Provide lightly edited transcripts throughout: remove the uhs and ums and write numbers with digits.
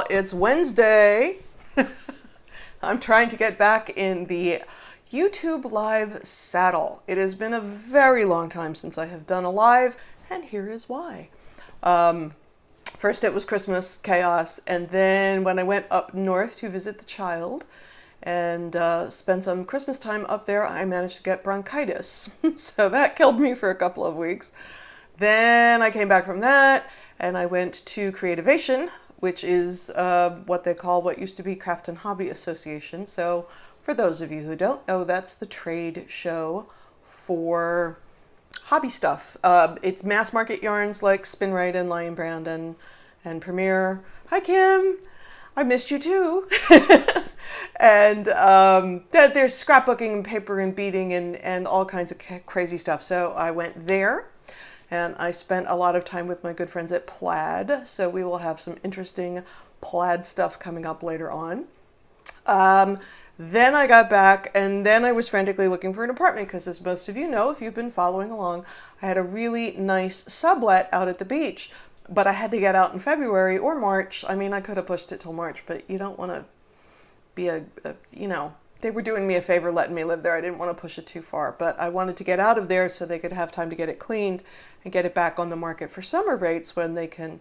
it's Wednesday. I'm trying to get back in the YouTube live saddle. It has been a very long time since I have done a live, and here is why. First it was Christmas chaos, and then when I went up north to visit the child and spend some Christmas time up there, I managed to get bronchitis. So that killed me for a couple of weeks. Then I came back from that, and I went to Creativation, which is what used to be Craft and Hobby Association. So for those of you who don't know, that's the trade show for hobby stuff. It's mass market yarns like Spinrite and Lion Brand and Premier. Hi, Kim. I missed you too. And there's scrapbooking and paper and beading and all kinds of crazy stuff. So I went there. And I spent a lot of time with my good friends at Plaid, so we will have some interesting Plaid stuff coming up later on. Then I got back, and then I was frantically looking for an apartment, because as most of you know, if you've been following along, I had a really nice sublet out at the beach, but I had to get out in February or March. I mean, I could have pushed it till March, but you don't want to be they were doing me a favor letting me live there. I didn't want to push it too far, but I wanted to get out of there so they could have time to get it cleaned and get it back on the market for summer rates when they can,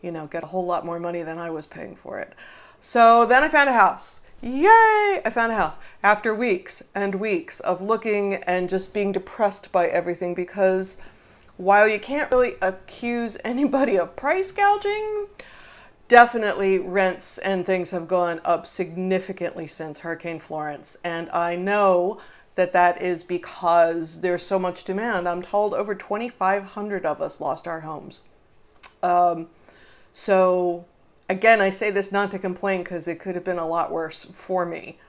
get a whole lot more money than I was paying for it. So then I found a house. Yay! I found a house after weeks and weeks of looking and just being depressed by everything, because while you can't really accuse anybody of price gouging, definitely rents and things have gone up significantly since Hurricane Florence. And I know that that is because there's so much demand. I'm told over 2,500 of us lost our homes. So again, I say this not to complain, because it could have been a lot worse for me.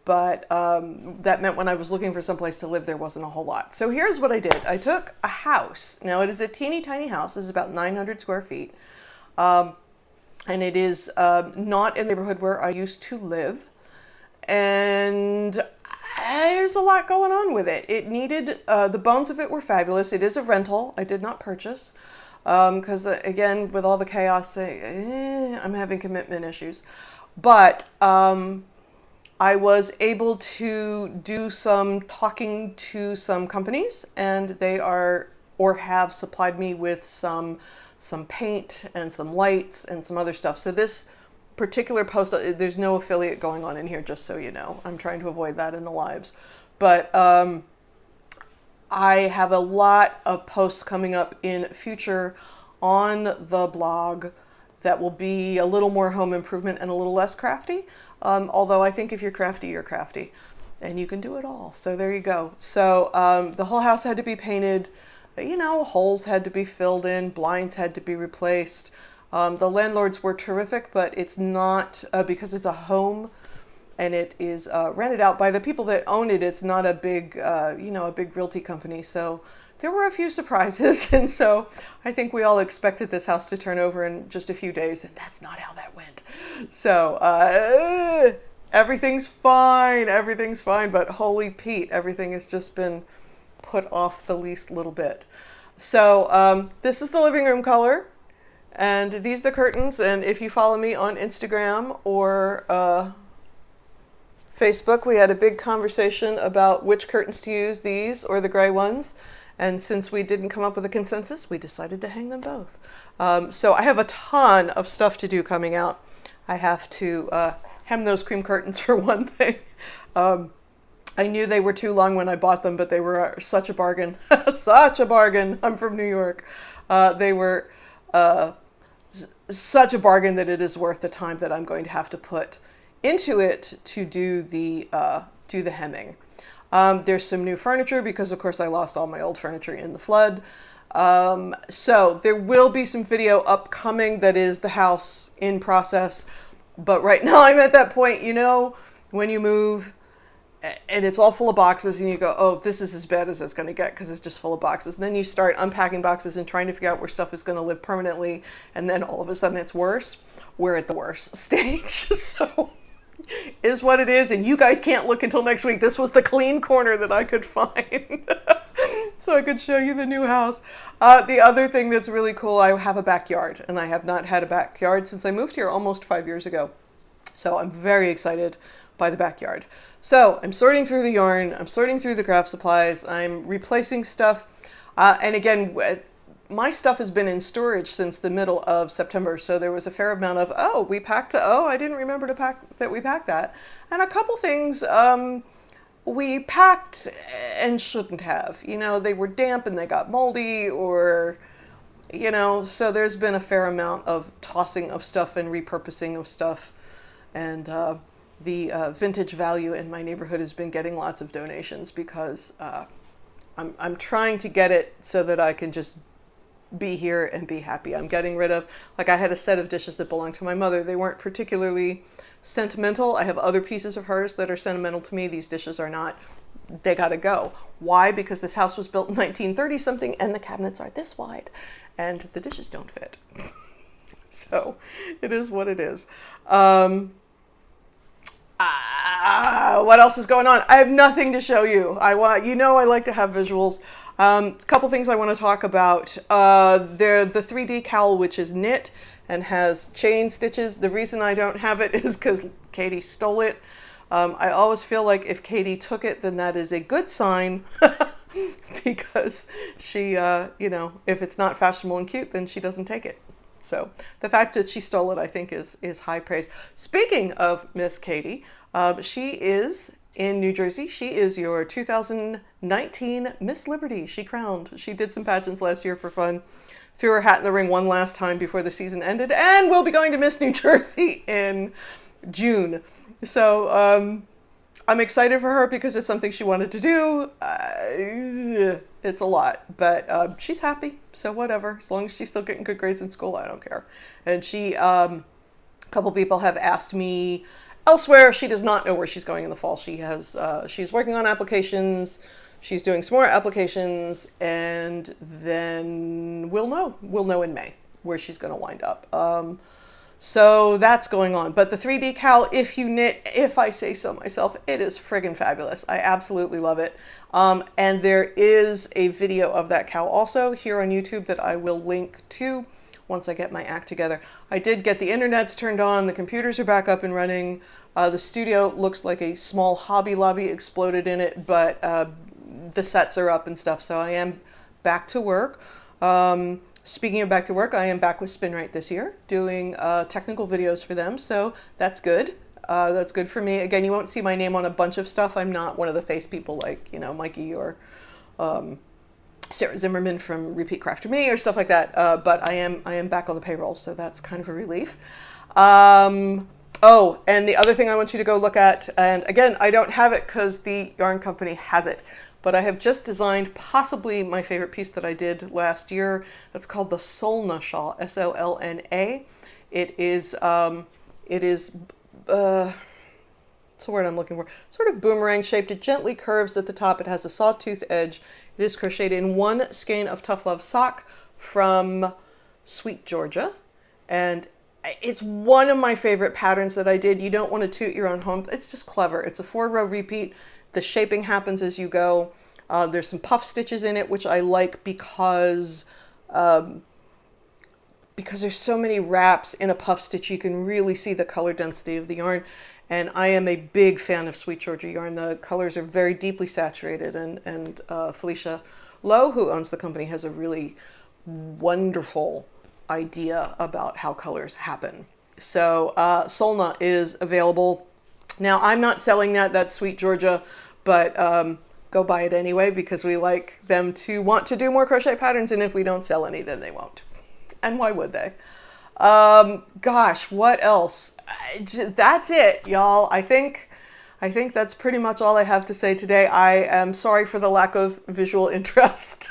But that meant when I was looking for someplace to live, there wasn't a whole lot. So here's what I did. I took a house. Now it is a teeny tiny house. It's about 900 square feet. And it is not in the neighborhood where I used to live. And there's a lot going on with it. It needed, the bones of it were fabulous. It is a rental. I did not purchase. Because again, with all the chaos, I'm having commitment issues. But I was able to do some talking to some companies, and they have supplied me with some paint and some lights and some other stuff. So this particular post, there's no affiliate going on in here, just so you know. I'm trying to avoid that in the lives. But I have a lot of posts coming up in future on the blog that will be a little more home improvement and a little less crafty. Although I think if you're crafty, you're crafty. And you can do it all. So there you go. So the whole house had to be painted. Holes had to be filled in, blinds had to be replaced. The landlords were terrific, but it's not, because it's a home and it is rented out by the people that own it. It's not a big, a big realty company. So there were a few surprises. And so I think we all expected this house to turn over in just a few days, and that's not how that went. So everything's fine, but holy Pete, everything has just been put off the least little bit. So this is the living room color, and these are the curtains. And if you follow me on Instagram or Facebook, we had a big conversation about which curtains to use, these or the gray ones. And since we didn't come up with a consensus, we decided to hang them both. So I have a ton of stuff to do coming out. I have to hem those cream curtains for one thing. I knew they were too long when I bought them, but they were such a bargain. Such a bargain. I'm from New York. They were such a bargain that it is worth the time that I'm going to have to put into it to do the hemming. There's some new furniture because, of course, I lost all my old furniture in the flood. So there will be some video upcoming that is the house in process. But right now I'm at that point, when you move and it's all full of boxes and you go, oh, this is as bad as it's going to get because it's just full of boxes. And then you start unpacking boxes and trying to figure out where stuff is going to live permanently. And then all of a sudden it's worse. We're at the worst stage. So is what it is. And you guys can't look until next week. This was the clean corner that I could find. so I could show you the new house. The other thing that's really cool, I have a backyard, and I have not had a backyard since I moved here almost 5 years ago. So I'm very excited by the backyard. So I'm sorting through the yarn, I'm sorting through the craft supplies, I'm replacing stuff. And again, my stuff has been in storage since the middle of September. So there was a fair amount of, oh, we packed, oh, I didn't remember to pack that we packed that. And a couple things we packed and shouldn't have. You know, they were damp and they got moldy, or, you know, so there's been a fair amount of tossing of stuff and repurposing of stuff. And the vintage value in my neighborhood has been getting lots of donations because I'm trying to get it so that I can just be here and be happy. I'm getting rid of, like, I had a set of dishes that belonged to my mother. They weren't particularly sentimental. I have other pieces of hers that are sentimental to me. These dishes are not. They gotta go. Why? Because this house was built in 1930 something and the cabinets are this wide and the dishes don't fit. So it is what it is. What else is going on? I have nothing to show you. I like to have visuals. Couple things I want to talk about. The 3D cowl, which is knit and has chain stitches. The reason I don't have it is because Katie stole it. I always feel like if Katie took it, then that is a good sign because she, if it's not fashionable and cute, then she doesn't take it. So the fact that she stole it, I think, is high praise. Speaking of Miss Katie, she is in New Jersey. She is your 2019 Miss Liberty. She crowned. She did some pageants last year for fun. Threw her hat in the ring one last time before the season ended, and will be going to Miss New Jersey in June. So I'm excited for her because it's something she wanted to do. It's a lot, but she's happy, so whatever. As long as she's still getting good grades in school, I don't care. And she, a couple people have asked me elsewhere. She does not know where she's going in the fall. She has, she's working on applications. She's doing some more applications, and then we'll know in May where she's going to wind up. So that's going on. But the 3D cowl, if you knit, if I say so myself, it is friggin' fabulous. I absolutely love it. And there is a video of that cowl also here on YouTube that I will link to once I get my act together. I did get the internets turned on. The computers are back up and running. The studio looks like a small Hobby Lobby exploded in it, but the sets are up and stuff. So I am back to work. Speaking of back to work, I am back with Spinrite this year, doing technical videos for them, so that's good. That's good for me. Again, you won't see my name on a bunch of stuff. I'm not one of the face people like, you know, Mikey or Sarah Zimmerman from Repeat Craft to Me or stuff like that. But I am back on the payroll, so that's kind of a relief. Oh, and the other thing I want you to go look at, and again, I don't have it because the yarn company has it, but I have just designed possibly my favorite piece that I did last year. It's called the Solna shawl, S-O-L-N-A. It is, what's the word I'm looking for? Sort of boomerang shaped. It gently curves at the top. It has a sawtooth edge. It is crocheted in one skein of Tough Love sock from Sweet Georgia. And it's one of my favorite patterns that I did. You don't want to toot your own horn. It's just clever. It's a 4-row repeat. The shaping happens as you go. There's some puff stitches in it, which I like because there's so many wraps in a puff stitch. You can really see the color density of the yarn. And I am a big fan of Sweet Georgia yarn. The colors are very deeply saturated. And Felicia Lowe, who owns the company, has a really wonderful idea about how colors happen. So Solna is available. Now, I'm not selling that. That's Sweet Georgia, but go buy it anyway because we like them to want to do more crochet patterns, and if we don't sell any, then they won't. And why would they? Gosh, what else? That's it, y'all. I think that's pretty much all I have to say today. I am sorry for the lack of visual interest.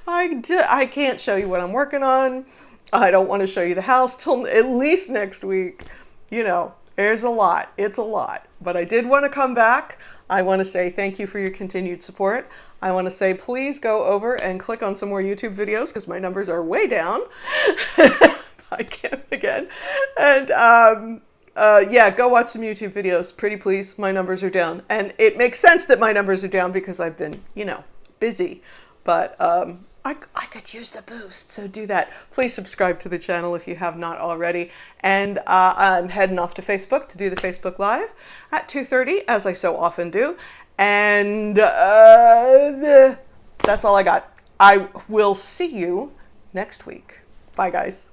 I can't show you what I'm working on. I don't want to show you the house till at least next week. You know, there's a lot. It's a lot. But I did want to come back. I want to say thank you for your continued support. I want to say please go over and click on some more YouTube videos because my numbers are way down. I can't again. And yeah, go watch some YouTube videos. Pretty please, my numbers are down. And it makes sense that my numbers are down because I've been, you know, busy, but I could use the boost, so do that. Please subscribe to the channel if you have not already. And I'm heading off to Facebook to do the Facebook Live at 2:30, as I so often do. And that's all I got. I will see you next week. Bye, guys.